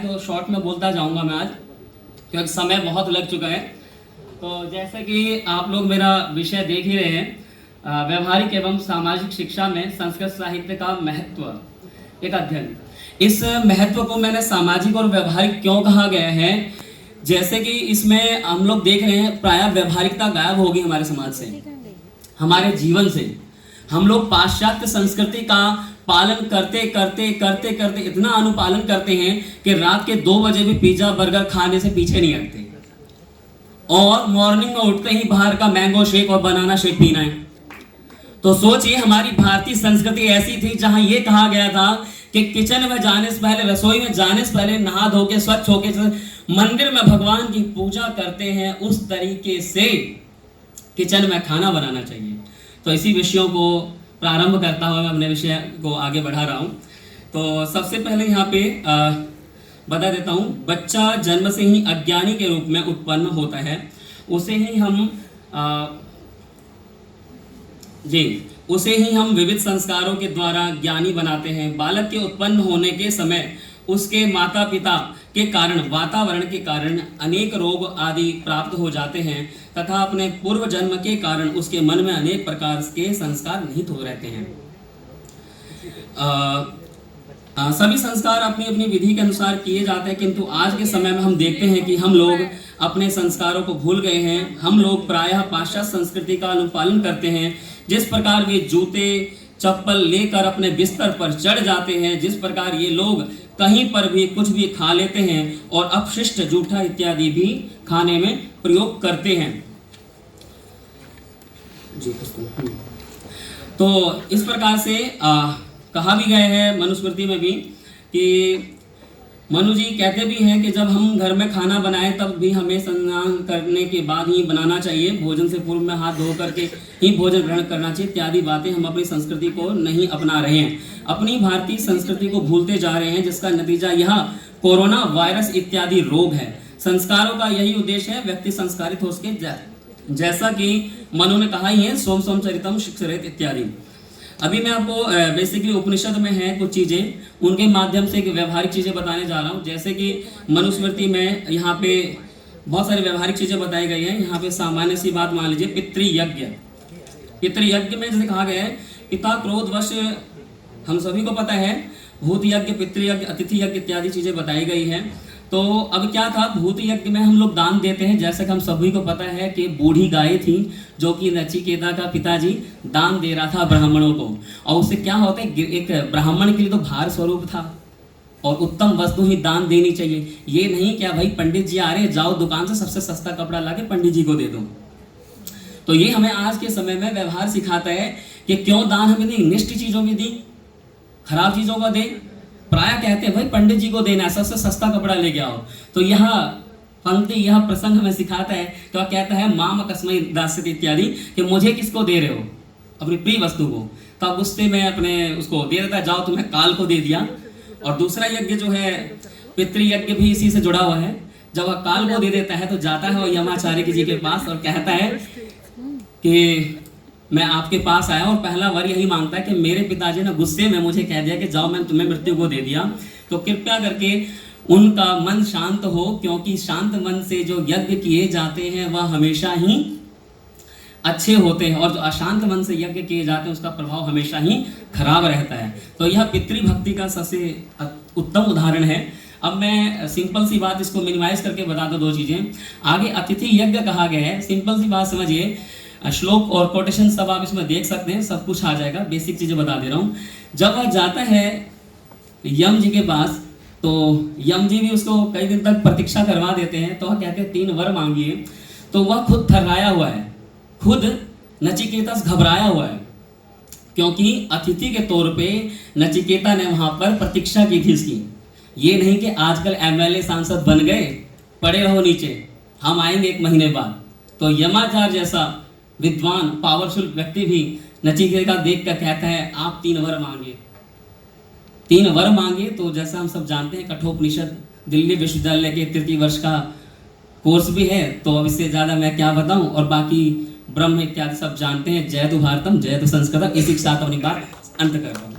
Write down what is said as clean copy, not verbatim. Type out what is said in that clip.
तो शॉर्ट में बोलता जाऊंगा मैं आज, क्योंकि समय बहुत लग चुका है। तो जैसे कि आप लोग मेरा विषय देख ही रहे हैं, व्यवहारिक एवं सामाजिक शिक्षा में संस्कृत साहित्य का महत्व, एक अध्ययन। इस महत्व को मैंने सामाजिक और व्यवहारिक क्यों कहा गया है, जैसे कि इसमें हम लोग देख रहे हैं प्रायः व्यवहारिकता गायब होगी हमारे समाज से, हमारे जीवन से। हम लोग पाश्चात्य संस्कृति का पालन करते करते करते करते इतना अनुपालन करते हैं कि रात के 2 बजे भी पिज्जा बर्गर खाने से पीछे नहीं हटते, और मॉर्निंग में उठते ही बाहर का मैंगो शेक और बनाना शेक पीना है। तो सोचिए, हमारी भारतीय संस्कृति ऐसी थी जहां ये कहा गया था कि किचन में जाने से पहले, रसोई में जाने से पहले नहा धो के स्वच्छ होके मंदिर में भगवान की पूजा करते हैं, उस तरीके से किचन में खाना बनाना चाहिए। तो इसी विषयों को प्रारंभ करता हुआ मैं अपने विषय को आगे बढ़ा रहा हूँ। तो सबसे पहले यहाँ पे बता देता हूँ, बच्चा जन्म से ही अज्ञानी के रूप में उत्पन्न होता है। उसे ही हम विविध संस्कारों के द्वारा ज्ञानी बनाते हैं। बालक के उत्पन्न होने के समय उसके माता पिता के कारण, वातावरण के कारण अनेक रोग आदि प्राप्त हो जाते हैं तथा अपने पूर्व जन्म के कारण उसके मन में अनेक प्रकार के संस्कार निहित हो रहते हैं। सभी संस्कार अपनी अपनी विधि के अनुसार किए जाते हैं, किंतु आज के समय में हम देखते हैं कि हम लोग अपने संस्कारों को भूल गए हैं। हम लोग प्रायः पाश्चात्य संस्कृति का अनुपालन करते हैं। जिस प्रकार वे जूते चप्पल लेकर अपने बिस्तर पर चढ़ जाते हैं, जिस प्रकार ये लोग कहीं पर भी कुछ भी खा लेते हैं और अपशिष्ट जूठा इत्यादि भी खाने में प्रयोग करते हैं। तो इस प्रकार से कहा भी गया है मनुस्मृति में भी कि मनु जी कहते भी हैं कि जब हम घर में खाना बनाएं तब भी हमें स्नान करने के बाद ही बनाना चाहिए, भोजन से पूर्व में हाथ धो करके ही भोजन ग्रहण करना चाहिए। इत्यादि बातें हम अपनी संस्कृति को नहीं अपना रहे हैं, अपनी भारतीय संस्कृति को भूलते जा रहे हैं, जिसका नतीजा यह कोरोना वायरस इत्यादि रोग है। संस्कारों का यही उद्देश्य है, व्यक्ति संस्कारित हो सके, जैसा कि मनु ने कहा ही है, सोम सोम चरितम शिक्षरेत इत्यादि। अभी मैं आपको बेसिकली उपनिषद में है कुछ चीज़ें, उनके माध्यम से व्यवहारिक चीज़ें बताने जा रहा हूँ। जैसे कि मनुस्मृति में यहाँ पे बहुत सारी व्यवहारिक चीज़ें बताई गई हैं। यहाँ पे सामान्य सी बात मान लीजिए, पितृयज्ञ। पितृयज्ञ में जैसे कहा गया है, पिता क्रोधवश, हम सभी को पता है, भूत यज्ञ, पितृयज्ञ, अतिथि यज्ञ इत्यादि चीज़ें बताई गई हैं। तो अब क्या था, भूत यज्ञ में हम लोग दान देते हैं। जैसे कि हम सभी को पता है कि बूढ़ी गाय थी जो कि नचिकेता का पिताजी दान दे रहा था ब्राह्मणों को, और उससे क्या होता है, एक ब्राह्मण के लिए तो भार स्वरूप था और उत्तम वस्तु ही दान देनी चाहिए। ये नहीं क्या भाई पंडित जी आ रहे, जाओ दुकान से सबसे सस्ता कपड़ा ला के पंडित जी को दे दो। तो ये हमें आज के समय में व्यवहार सिखाता है कि क्यों दान हमें नहीं निष्ठ चीज़ों की दी, खराब चीज़ों का दे। प्राय कहते हैं भाई पंडित जी को देना है, सबसे सस्ता कपड़ा लेके आओ। तो यह पंक्ति, यह प्रसंग हमें सिखाता है, तो कहता है माम कस्मै दास्यति इत्यादि, कि मुझे किसको दे रहे हो, अपनी प्रिय वस्तु को। तो अब गुस्से में अपने उसको दे देता है, जाओ तुम्हें काल को दे दिया। और दूसरा यज्ञ जो है पितृयज्ञ भी इसी से जुड़ा हुआ है। जब वह काल को दे देता है तो जाता है वो यमाचार्य जी के पास और कहता है कि मैं आपके पास आया और पहला वर यही मांगता है कि मेरे पिताजी ने गुस्से में मुझे कह दिया कि जाओ मैंने तुम्हें मृत्यु को दे दिया, तो कृपया करके उनका मन शांत हो, क्योंकि शांत मन से जो यज्ञ किए जाते हैं वह हमेशा ही अच्छे होते हैं, और जो अशांत मन से यज्ञ किए जाते हैं उसका प्रभाव हमेशा ही खराब रहता है। तो यह पितृभक्ति का सबसे उत्तम उदाहरण है। अब मैं सिंपल सी बात इसको मिनिमाइज करके बता दो 2 चीज़ें। आगे अतिथि यज्ञ कहा गया है, सिंपल सी बात समझिए, श्लोक और कोटेशन सब आप इसमें देख सकते हैं, सब कुछ आ जाएगा, बेसिक चीज़ें बता दे रहा हूँ। जब वह जाता है यम जी के पास, तो यम जी भी उसको कई दिन तक प्रतीक्षा करवा देते हैं। तो वह कहते हैं 3 वर मांगिए। तो वह खुद थर्राया हुआ है, खुद नचिकेता घबराया हुआ है, क्योंकि अतिथि के तौर पे नचिकेता ने वहाँ पर प्रतीक्षा की थी इसकी। ये नहीं कि आजकल MLA सांसद बन गए, पड़े रहो नीचे, हम आएंगे 1 महीने बाद। तो यमाचार्य जैसा विद्वान पावरफुल व्यक्ति भी नचिकेता देख कर कहता है आप 3 वर मांगे। 3 वर मांगे। तो जैसा हम सब जानते हैं, कठोपनिषद दिल्ली विश्वविद्यालय के 3य वर्ष का कोर्स भी है, तो अब इससे ज़्यादा मैं क्या बताऊं। और बाकी ब्रह्म इत्यादि सब जानते हैं। जयतु भारतम जयतु संस्कृतम। इसी के साथ अपनी बात अंत करता हूँ।